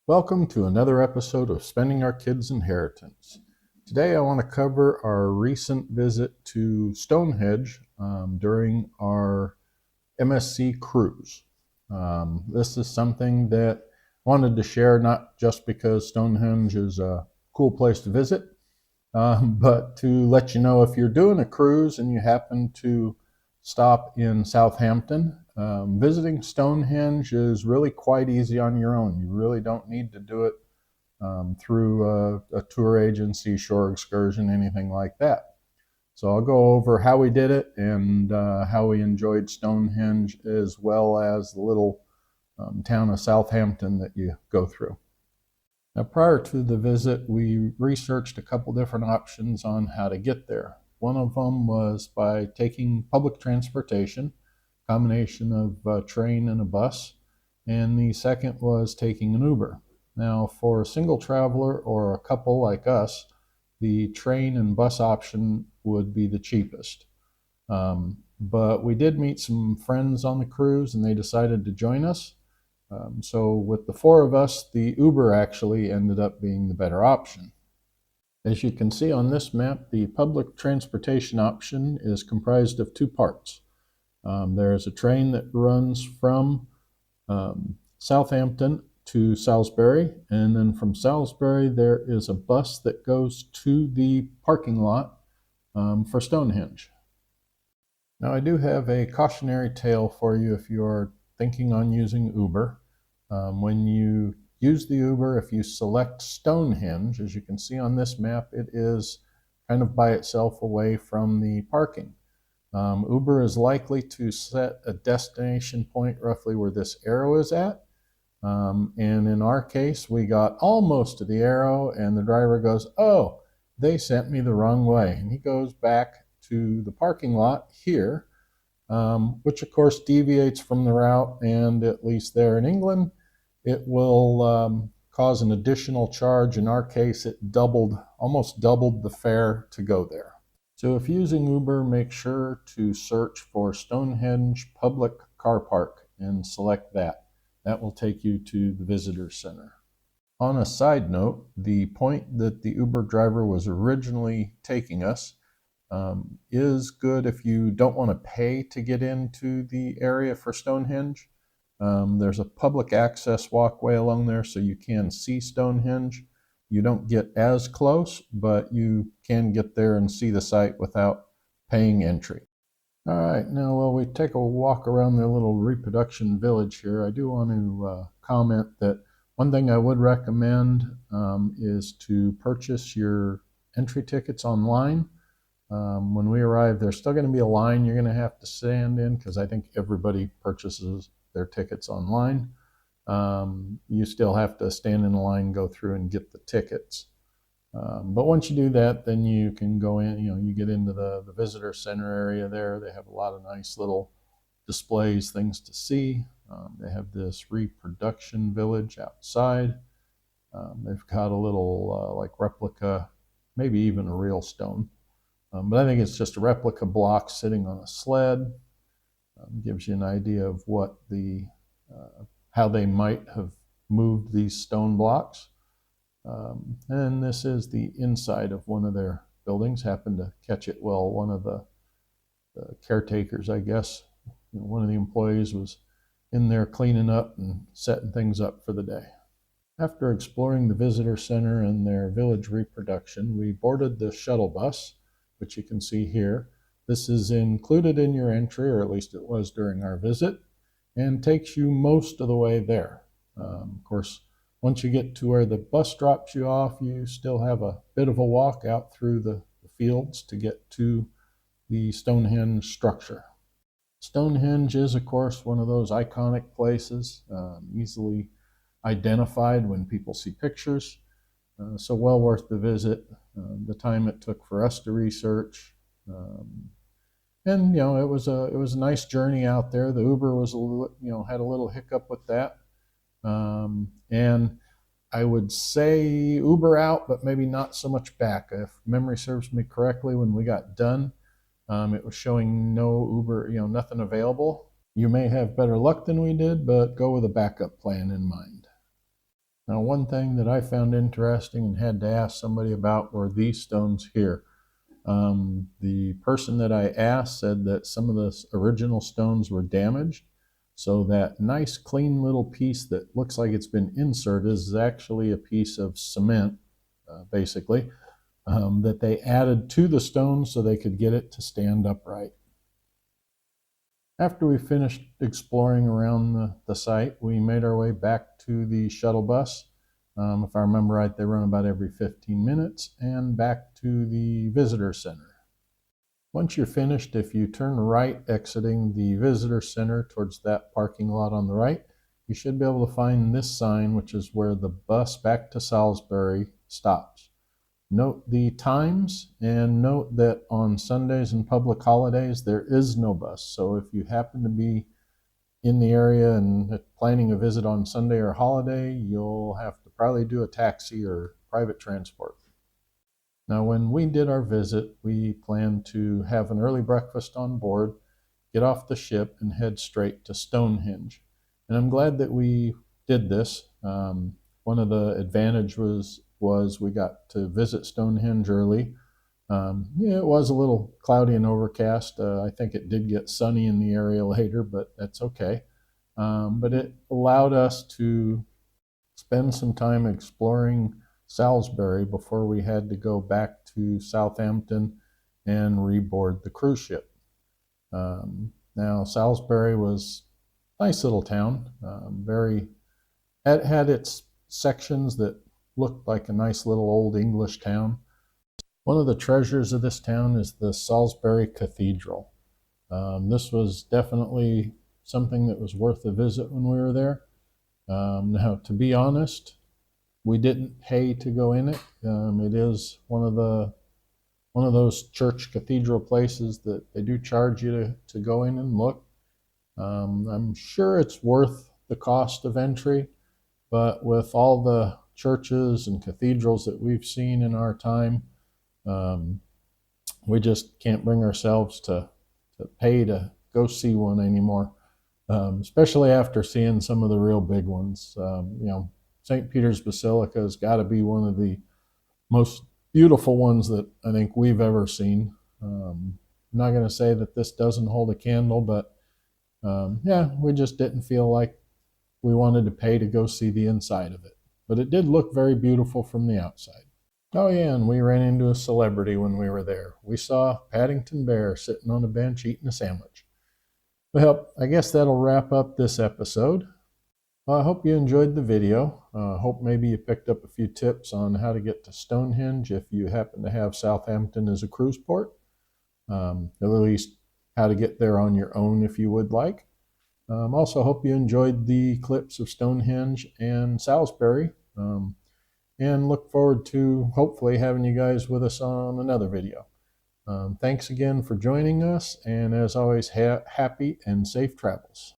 Welcome to another episode of Spending Our Kids' Inheritance. Today I want to cover our recent visit to Stonehenge during our MSC cruise. This is something that I wanted to share not just because Stonehenge is a cool place to visit, but to let you know if you're doing a cruise and you happen to stop in Southampton, visiting Stonehenge is really quite easy on your own. You really don't need to do it through a tour agency, shore excursion, anything like that. So I'll go over how we did it and how we enjoyed Stonehenge, as well as the little town of Southampton that you go through. Now, prior to the visit, we researched a couple different options on how to get there. One of them was by taking public transportation, combination of a train and a bus, and the second was taking an Uber. Now, for a single traveler or a couple like us, the train and bus option would be the cheapest. But we did meet some friends on the cruise and they decided to join us. So with the four of us, the Uber actually ended up being the better option. As you can see on this map, the public transportation option is comprised of two parts. There is a train that runs from Southampton to Salisbury, and then from Salisbury there is a bus that goes to the parking lot for Stonehenge. Now, I do have a cautionary tale for you if you're thinking on using Uber. When you use the Uber, if you select Stonehenge, as you can see on this map, it is kind of by itself away from the parking. Uber is likely to set a destination point roughly where this arrow is at. And in our case, we got almost to the arrow and the driver goes, "Oh, they sent me the wrong way." And he goes back to the parking lot here, which of course deviates from the route, and at least there in England, it will cause an additional charge. In our case, it almost doubled the fare to go there. So if using Uber, make sure to search for Stonehenge Public Car Park and select that. That will take you to the visitor center. On a side note, the point that the Uber driver was originally taking us is good if you don't want to pay to get into the area for Stonehenge. There's a public access walkway along there so you can see Stonehenge. You don't get as close, but you can get there and see the site without paying entry. All right, now while we take a walk around their little reproduction village here, I do want to comment that one thing I would recommend is to purchase your entry tickets online. When we arrive, there's still going to be a line you're going to have to stand in because I think everybody purchases their tickets online. You still have to stand in a line, go through and get the tickets. But once you do that, then you can go in, you get into the visitor center area there. They have a lot of nice little displays, things to see. They have this reproduction village outside. They've got a little like replica, maybe even a real stone. But I think it's just a replica block sitting on a sled. Gives you an idea of what how they might have moved these stone blocks. And this is the inside of one of their buildings. Happened to catch it well. One of the caretakers, I guess, one of the employees was in there cleaning up and setting things up for the day. After exploring the visitor center and their village reproduction, we boarded the shuttle bus, which you can see here. This is included in your entry, or at least it was during our visit, and takes you most of the way there. Of course, once you get to where the bus drops you off, you still have a bit of a walk out through the fields to get to the Stonehenge structure. Stonehenge is, of course, one of those iconic places, easily identified when people see pictures. So well worth the visit, the time it took for us to research. And it was a nice journey out there. The Uber was had a little hiccup with that. And I would say Uber out, but maybe not so much back. If memory serves me correctly, when we got done, it was showing no Uber, nothing available. You may have better luck than we did, but go with a backup plan in mind. Now, one thing that I found interesting and had to ask somebody about were these stones here. The person that I asked said that some of the original stones were damaged. So that nice clean little piece that looks like it's been inserted is actually a piece of cement, basically, that they added to the stone so they could get it to stand upright. After we finished exploring around the site, we made our way back to the shuttle bus. If I remember right, they run about every 15 minutes, and back to the visitor center. Once you're finished, if you turn right exiting the visitor center towards that parking lot on the right, you should be able to find this sign, which is where the bus back to Salisbury stops. Note the times, and note that on Sundays and public holidays there is no bus. So if you happen to be in the area and planning a visit on Sunday or holiday, you'll have to probably do a taxi or private transport. Now, when we did our visit, we planned to have an early breakfast on board, get off the ship, and head straight to Stonehenge. And I'm glad that we did this. One of the advantages was we got to visit Stonehenge early. Yeah, it was a little cloudy and overcast. I think it did get sunny in the area later, but that's okay. But it allowed us to spend some time exploring Salisbury before we had to go back to Southampton and reboard the cruise ship. Now, Salisbury was a nice little town. It had its sections that looked like a nice little old English town. One of the treasures of this town is the Salisbury Cathedral. This was definitely something that was worth a visit when we were there. Now, to be honest, we didn't pay to go in it. It is one of those church cathedral places that they do charge you to go in and look. I'm sure it's worth the cost of entry, but with all the churches and cathedrals that we've seen in our time, we just can't bring ourselves to pay to go see one anymore, especially after seeing some of the real big ones. St. Peter's Basilica has got to be one of the most beautiful ones that I think we've ever seen. I'm not going to say that this doesn't hold a candle, but yeah, we just didn't feel like we wanted to pay to go see the inside of it. But it did look very beautiful from the outside. Oh yeah, and we ran into a celebrity when we were there. We saw Paddington Bear sitting on a bench eating a sandwich. Well, I guess that'll wrap up this episode. Well, I hope you enjoyed the video. Hope maybe you picked up a few tips on how to get to Stonehenge if you happen to have Southampton as a cruise port. At least how to get there on your own if you would like. Also hope you enjoyed the clips of Stonehenge and Salisbury. And look forward to hopefully having you guys with us on another video. Thanks again for joining us, and as always, happy and safe travels.